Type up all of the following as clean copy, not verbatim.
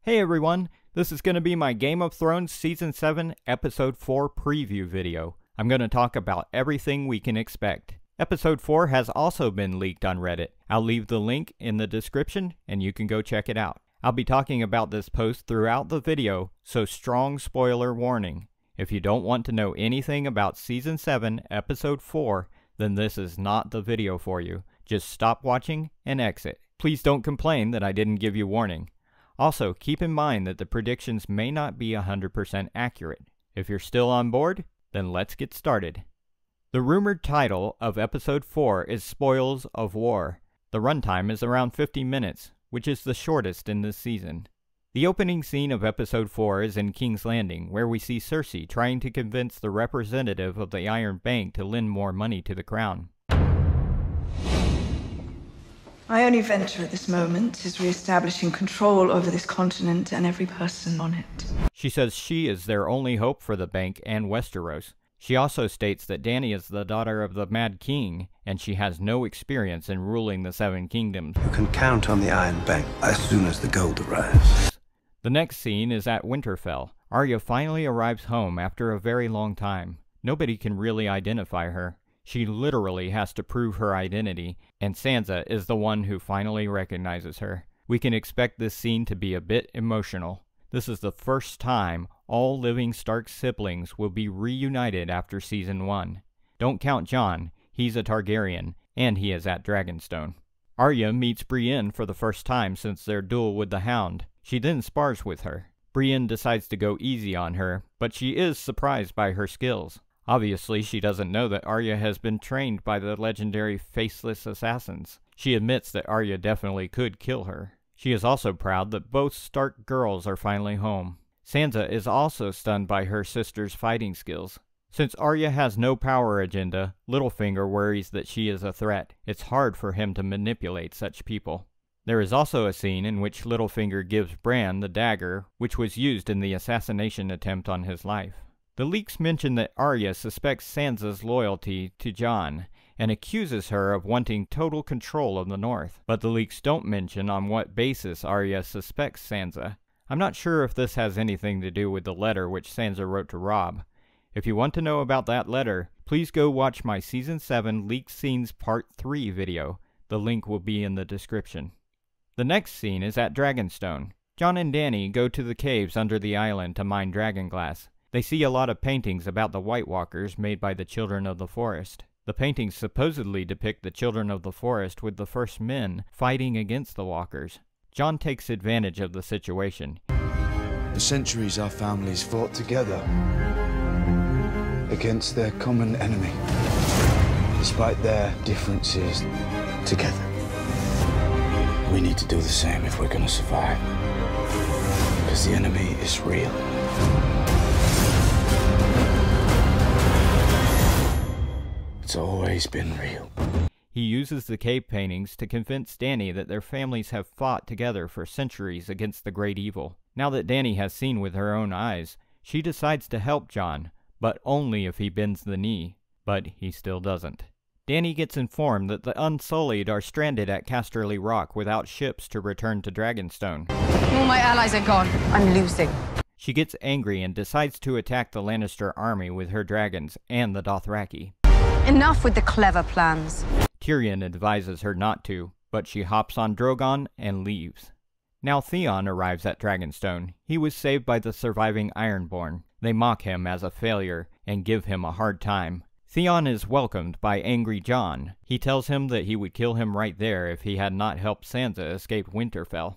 Hey everyone, this is going to be my Game of Thrones Season 7 Episode 4 preview video. I'm going to talk about everything we can expect. Episode 4 has also been leaked on Reddit. I'll leave the link in the description and you can go check it out. I'll be talking about this post throughout the video, so strong spoiler warning. If you don't want to know anything about Season 7 Episode 4, then this is not the video for you. Just stop watching and exit. Please don't complain that I didn't give you warning. Also, keep in mind that the predictions may not be 100% accurate. If you're still on board, then let's get started. The rumored title of Episode 4 is Spoils of War. The runtime is around 50 minutes, which is the shortest in this season. The opening scene of Episode 4 is in King's Landing, where we see Cersei trying to convince the representative of the Iron Bank to lend more money to the crown. My only venture at this moment is re-establishing control over this continent and every person on it. She says she is their only hope for the bank and Westeros. She also states that Dany is the daughter of the Mad King, and she has no experience in ruling the Seven Kingdoms. You can count on the Iron Bank as soon as the gold arrives. The next scene is at Winterfell. Arya finally arrives home after a very long time. Nobody can really identify her. She literally has to prove her identity, and Sansa is the one who finally recognizes her. We can expect this scene to be a bit emotional. This is the first time all living Stark siblings will be reunited after Season 1. Don't count Jon, he's a Targaryen, and he is at Dragonstone. Arya meets Brienne for the first time since their duel with the Hound. She then spars with her. Brienne decides to go easy on her, but she is surprised by her skills. Obviously, she doesn't know that Arya has been trained by the legendary Faceless Assassins. She admits that Arya definitely could kill her. She is also proud that both Stark girls are finally home. Sansa is also stunned by her sister's fighting skills. Since Arya has no power agenda, Littlefinger worries that she is a threat. It's hard for him to manipulate such people. There is also a scene in which Littlefinger gives Bran the dagger, which was used in the assassination attempt on his life. The leaks mention that Arya suspects Sansa's loyalty to Jon, and accuses her of wanting total control of the North. But the leaks don't mention on what basis Arya suspects Sansa. I'm not sure if this has anything to do with the letter which Sansa wrote to Robb. If you want to know about that letter, please go watch my Season 7 Leaked Scenes Part 3 video. The link will be in the description. The next scene is at Dragonstone. Jon and Dany go to the caves under the island to mine dragonglass. They see a lot of paintings about the White Walkers made by the Children of the Forest. The paintings supposedly depict the Children of the Forest with the first men fighting against the Walkers. Jon takes advantage of the situation. For centuries our families fought together against their common enemy. Despite their differences, together. We need to do the same if we're going to survive. Because the enemy is real. It's always been real. He uses the cave paintings to convince Dany that their families have fought together for centuries against the great evil. Now that Dany has seen with her own eyes, she decides to help Jon, but only if he bends the knee. But he still doesn't. Dany gets informed that the Unsullied are stranded at Casterly Rock without ships to return to Dragonstone. All my allies are gone. I'm losing. She gets angry and decides to attack the Lannister army with her dragons and the Dothraki. Enough with the clever plans. Tyrion advises her not to, but she hops on Drogon and leaves. Now Theon arrives at Dragonstone. He was saved by the surviving Ironborn. They mock him as a failure and give him a hard time. Theon is welcomed by angry Jon. He tells him that he would kill him right there if he had not helped Sansa escape Winterfell.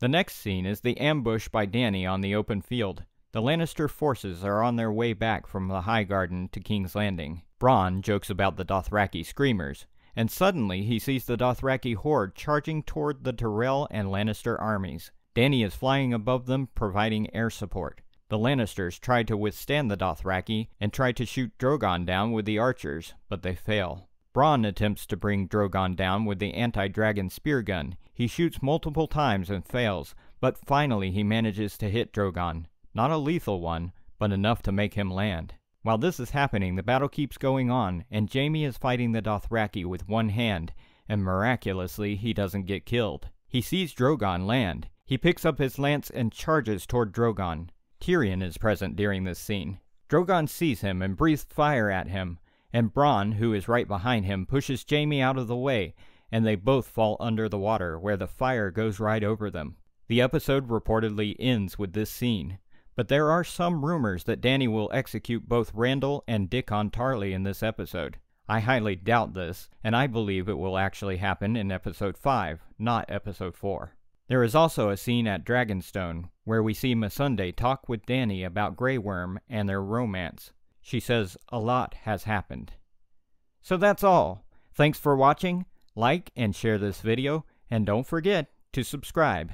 The next scene is the ambush by Dany on the open field. The Lannister forces are on their way back from the High Garden to King's Landing. Bronn jokes about the Dothraki screamers, and suddenly he sees the Dothraki horde charging toward the Tyrell and Lannister armies. Dany is flying above them, providing air support. The Lannisters try to withstand the Dothraki and try to shoot Drogon down with the archers, but they fail. Bronn attempts to bring Drogon down with the anti-dragon spear gun. He shoots multiple times and fails, but finally he manages to hit Drogon. Not a lethal one, but enough to make him land. While this is happening, the battle keeps going on, and Jaime is fighting the Dothraki with one hand, and miraculously he doesn't get killed. He sees Drogon land. He picks up his lance and charges toward Drogon. Tyrion is present during this scene. Drogon sees him and breathes fire at him, and Bronn, who is right behind him, pushes Jaime out of the way, and they both fall under the water, where the fire goes right over them. The episode reportedly ends with this scene, but there are some rumors that Dany will execute both Randall and Dickon Tarly in this episode. I highly doubt this, and I believe it will actually happen in episode 5, not episode 4. There is also a scene at Dragonstone, where we see Missandei talk with Dany about Grey Worm and their romance. She says a lot has happened. So that's all. Thanks for watching. Like and share this video, and don't forget to subscribe.